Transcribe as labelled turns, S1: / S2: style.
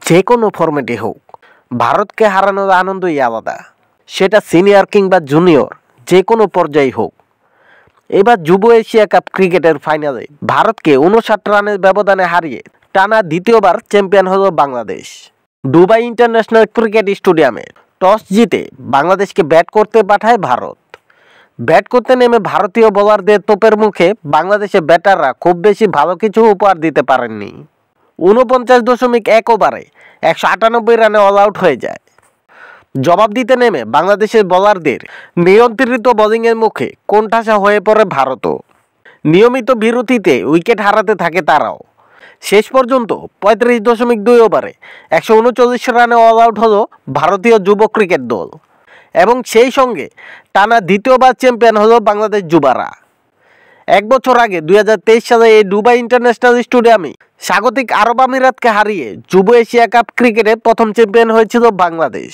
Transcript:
S1: যে কোনো ফরম্যাটে হোক ভারতকে হারানোর আনন্দই আলাদা, সেটা সিনিয়র কিংবা জুনিয়র যে কোনো পর্যায়ে হোক। এবার যুব এশিয়া কাপ ক্রিকেটের ফাইনালে ভারতকে 59 রানের ব্যবধানে হারিয়ে টানা দ্বিতীয়বার চ্যাম্পিয়ন হলো বাংলাদেশ। দুবাই ইন্টারন্যাশনাল ক্রিকেট স্টেডিয়ামে টস জিতে বাংলাদেশকে ব্যাট করতে পাঠায় ভারত। ব্যাট করতে নেমে ভারতীয় বোলারদের তোপের মুখে বাংলাদেশের ব্যাটাররা খুব বেশি ভালো কিছু উপহার দিতে পারেননি। 49.1 ওভারে 198 রানে অল আউট হয়ে যায়। জবাব দিতে নেমে বাংলাদেশের বোলারদের নিয়ন্ত্রিত বোলিংয়ের মুখে কোণঠাসা হয়ে পড়ে ভারতও। নিয়মিত বিরতিতে উইকেট হারাতে থাকে তারাও। শেষ পর্যন্ত 35.2 ওভারে 139 রানে অল আউট হলো ভারতীয় যুব ক্রিকেট দল এবং সেই সঙ্গে টানা দ্বিতীয়বার চ্যাম্পিয়ন হলো বাংলাদেশ যুবারা। এক বছর আগে 2023 সালে এই দুবাই ইন্টারন্যাশনাল স্টেডিয়ামে স্বাগতিক আরব আমিরাতকে হারিয়ে যুব এশিয়া কাপ ক্রিকেটে প্রথম চ্যাম্পিয়ন হয়েছিল বাংলাদেশ।